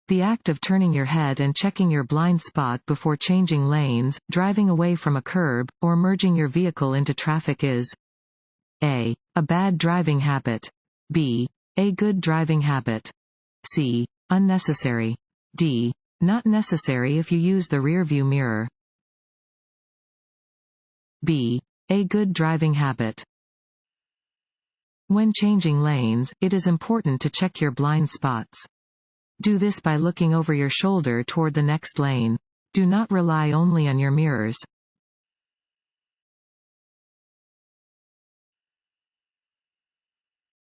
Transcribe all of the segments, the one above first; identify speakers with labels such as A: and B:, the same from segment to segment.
A: The act of turning your head and checking your blind spot before changing lanes, driving away from a curb, or merging your vehicle into traffic is A bad driving habit. B. A good driving habit. C. Unnecessary. D. Not necessary if you use the rearview mirror. B. A good driving habit. When changing lanes, it is important to check your blind spots. Do this by looking over your shoulder toward the next lane. Do not rely only on your mirrors.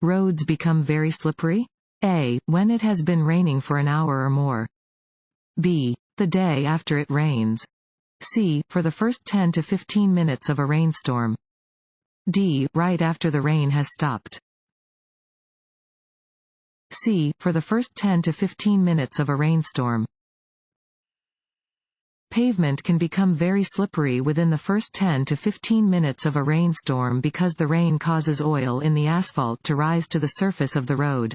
A: Roads become very slippery? A. When it has been raining for an hour or more. B. The day after it rains. C. For the first 10 to 15 minutes of a rainstorm. D. Right after the rain has stopped. C. For the first 10 to 15 minutes of a rainstorm. Pavement can become very slippery within the first 10 to 15 minutes of a rainstorm because the rain causes oil in the asphalt to rise to the surface of the road.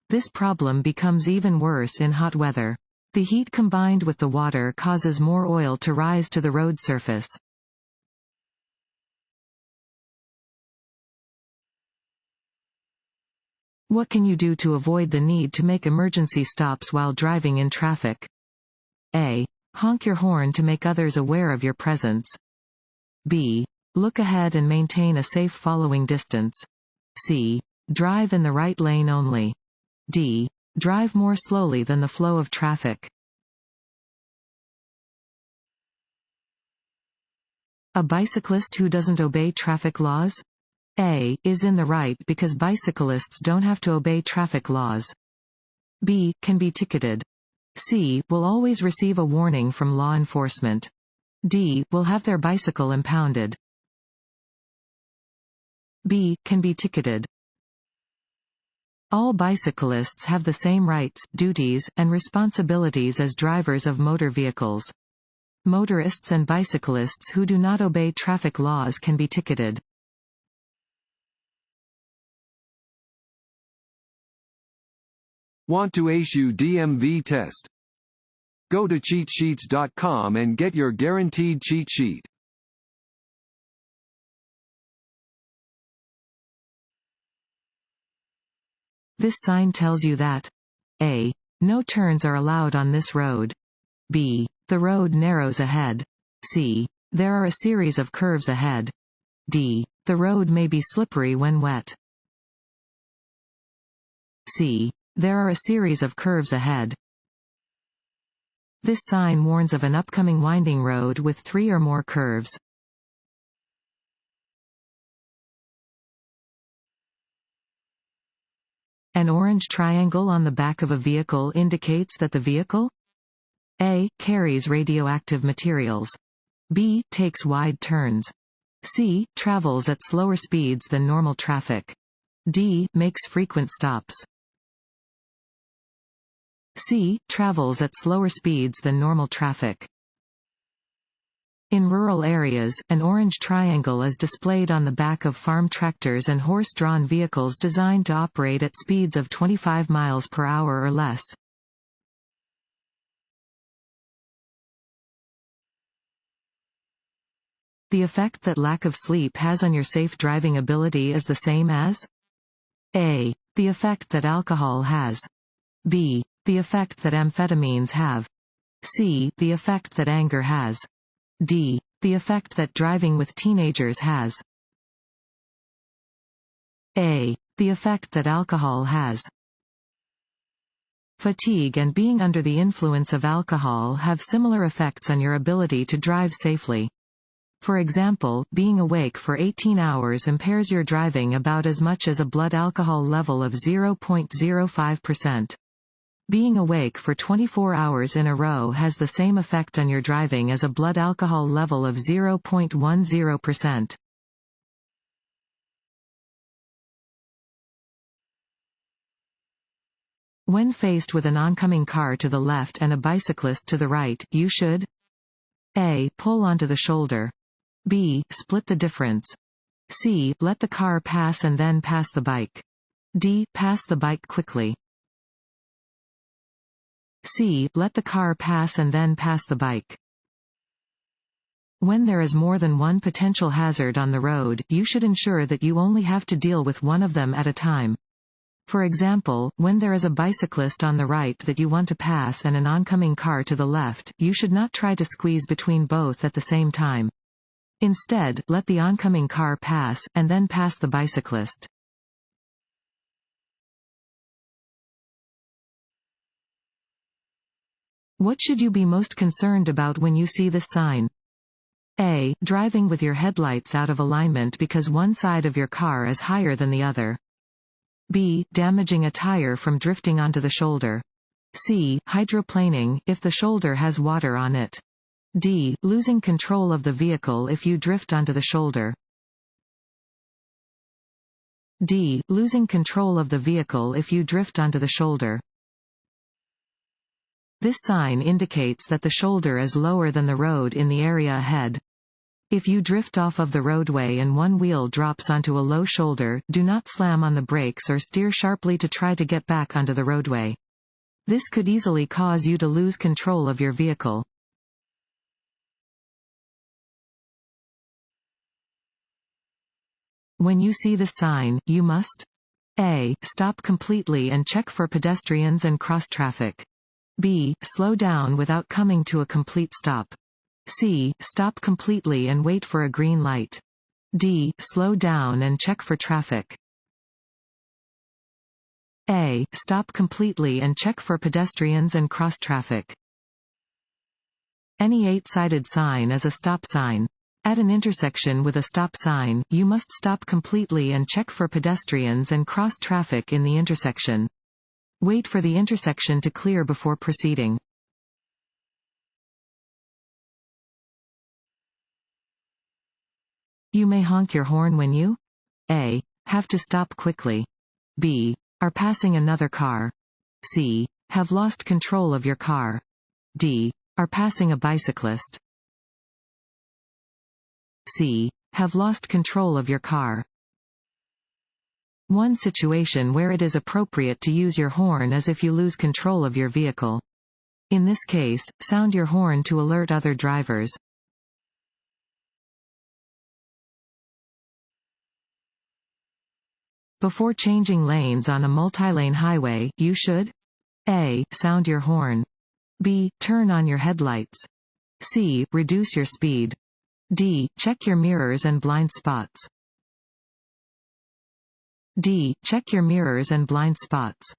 A: This problem becomes even worse in hot weather. The heat combined with the water causes more oil to rise to the road surface. What can you do to avoid the need to make emergency stops while driving in traffic? A. Honk your horn to make others aware of your presence. B. Look ahead and maintain a safe following distance. C. Drive in the right lane only. D. Drive more slowly than the flow of traffic. A bicyclist who doesn't obey traffic laws? A. Is in the right because bicyclists don't have to obey traffic laws. B. Can be ticketed. C. Will always receive a warning from law enforcement. D. Will have their bicycle impounded. B. Can be ticketed. All bicyclists have the same rights, duties, and responsibilities as drivers of motor vehicles. Motorists and bicyclists who do not obey traffic laws can be ticketed.
B: Want to ace your DMV test? Go to cheatsheets.com and get your guaranteed cheat sheet.
A: This sign tells you that A. No turns are allowed on this road. B. The road narrows ahead. C. There are a series of curves ahead. D. The road may be slippery when wet. C. There are a series of curves ahead. This sign warns of an upcoming winding road with 3 or more curves. An orange triangle on the back of a vehicle indicates that the vehicle A. Carries radioactive materials. B. Takes wide turns. C. Travels at slower speeds than normal traffic. D. Makes frequent stops. C. Travels at slower speeds than normal traffic. In rural areas, an orange triangle is displayed on the back of farm tractors and horse-drawn vehicles designed to operate at speeds of 25 miles per hour or less. The effect that lack of sleep has on your safe driving ability is the same as A. The effect that alcohol has. B. The effect that amphetamines have. C. The effect that anger has. D. The effect that driving with teenagers has. A. The effect that alcohol has. Fatigue and being under the influence of alcohol have similar effects on your ability to drive safely. For example, being awake for 18 hours impairs your driving about as much as a blood alcohol level of 0.05%. Being awake for 24 hours in a row has the same effect on your driving as a blood alcohol level of 0.10%. When faced with an oncoming car to the left and a bicyclist to the right, you should A. Pull onto the shoulder. B. Split the difference. C. Let the car pass and then pass the bike. D. Pass the bike quickly. C. Let the car pass and then pass the bike. When there is more than one potential hazard on the road, you should ensure that you only have to deal with one of them at a time. For example, when there is a bicyclist on the right that you want to pass and an oncoming car to the left, you should not try to squeeze between both at the same time. Instead, let the oncoming car pass, and then pass the bicyclist. What should you be most concerned about when you see this sign? A. Driving with your headlights out of alignment because one side of your car is higher than the other. B. Damaging a tire from drifting onto the shoulder. C. Hydroplaning, if the shoulder has water on it. D. Losing control of the vehicle if you drift onto the shoulder. D. Losing control of the vehicle if you drift onto the shoulder. This sign indicates that the shoulder is lower than the road in the area ahead. If you drift off of the roadway and one wheel drops onto a low shoulder, do not slam on the brakes or steer sharply to try to get back onto the roadway. This could easily cause you to lose control of your vehicle. When you see the sign, you must A. Stop completely and check for pedestrians and cross traffic. B. Slow down without coming to a complete stop. C. Stop completely and wait for a green light. D. Slow down and check for traffic. A. Stop completely and check for pedestrians and cross traffic. Any 8-sided sign is a stop sign. At an intersection with a stop sign, you must stop completely and check for pedestrians and cross traffic in the intersection. Wait for the intersection to clear before proceeding. You may honk your horn when you A. Have to stop quickly. B. Are passing another car. C. Have lost control of your car. D. Are passing a bicyclist. C. Have lost control of your car. One situation where it is appropriate to use your horn is if you lose control of your vehicle. In this case, sound your horn to alert other drivers. Before changing lanes on a multi-lane highway, you should A. Sound your horn. B. Turn on your headlights. C. Reduce your speed. D. Check your mirrors and blind spots. D. Check your mirrors and blind spots.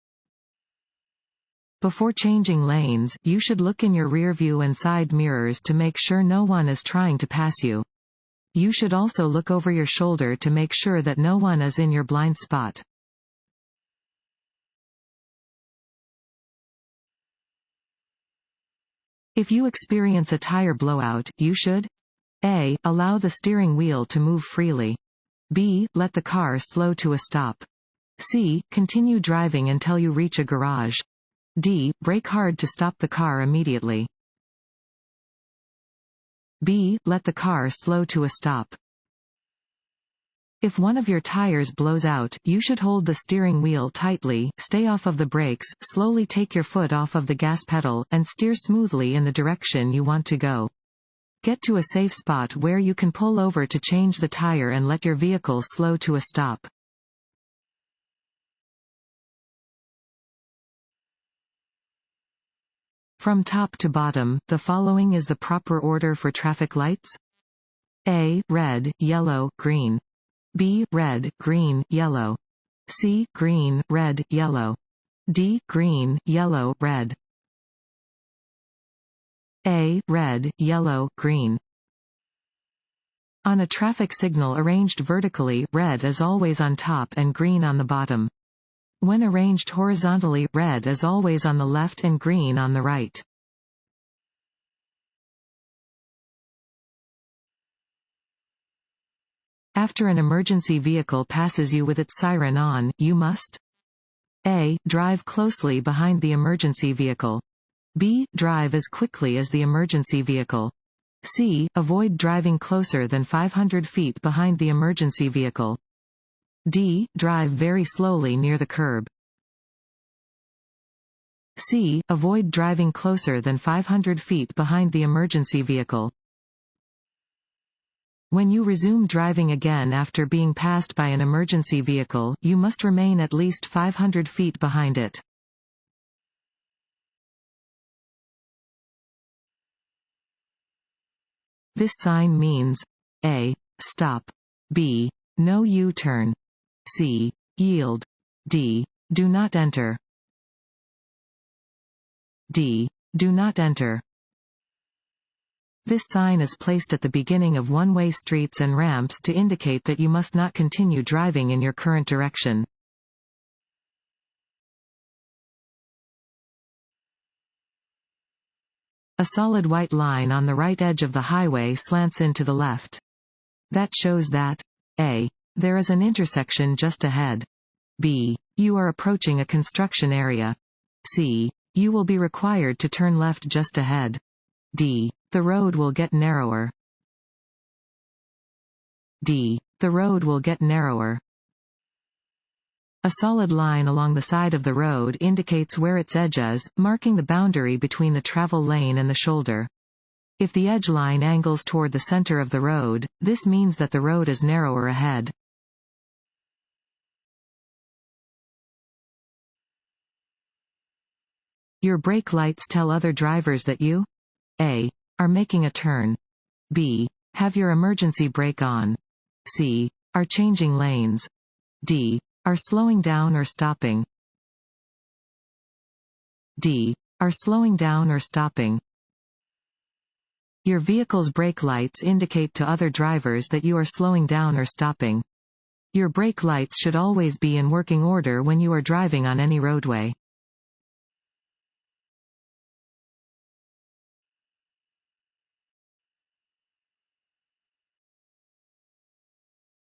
A: Before changing lanes, you should look in your rear view and side mirrors to make sure no one is trying to pass you. You should also look over your shoulder to make sure that no one is in your blind spot. If you experience a tire blowout, you should A. Allow the steering wheel to move freely. B. Let the car slow to a stop. C. Continue driving until you reach a garage. D. Brake hard to stop the car immediately. B. Let the car slow to a stop. If one of your tires blows out, you should hold the steering wheel tightly, stay off of the brakes, slowly take your foot off of the gas pedal, and steer smoothly in the direction you want to go. Get to a safe spot where you can pull over to change the tire and let your vehicle slow to a stop. From top to bottom, the following is the proper order for traffic lights. A. Red, yellow, green. B. Red, green, yellow. C. Green, red, yellow. D. Green, yellow, red. A. Red, yellow, green. On a traffic signal arranged vertically, red is always on top and green on the bottom. When arranged horizontally, red is always on the left and green on the right. After an emergency vehicle passes you with its siren on, you must A. Drive closely behind the emergency vehicle. B. Drive as quickly as the emergency vehicle. C. Avoid driving closer than 500 feet behind the emergency vehicle. D. Drive very slowly near the curb. C. Avoid driving closer than 500 feet behind the emergency vehicle. When you resume driving again after being passed by an emergency vehicle, you must remain at least 500 feet behind it. This sign means A. Stop. B. No U-turn. C. Yield. D. Do not enter. D. Do not enter. This sign is placed at the beginning of one-way streets and ramps to indicate that you must not continue driving in your current direction. A solid white line on the right edge of the highway slants in to the left. That shows that A. There is an intersection just ahead. B. You are approaching a construction area. C. You will be required to turn left just ahead. D. The road will get narrower. D. The road will get narrower. A solid line along the side of the road indicates where its edge is, marking the boundary between the travel lane and the shoulder. If the edge line angles toward the center of the road, this means that the road is narrower ahead. Your brake lights tell other drivers that you A. Are making a turn. B. Have your emergency brake on. C. Are changing lanes. D. Are slowing down or stopping. D. Are slowing down or stopping. Your vehicle's brake lights indicate to other drivers that you are slowing down or stopping. Your brake lights should always be in working order when you are driving on any roadway.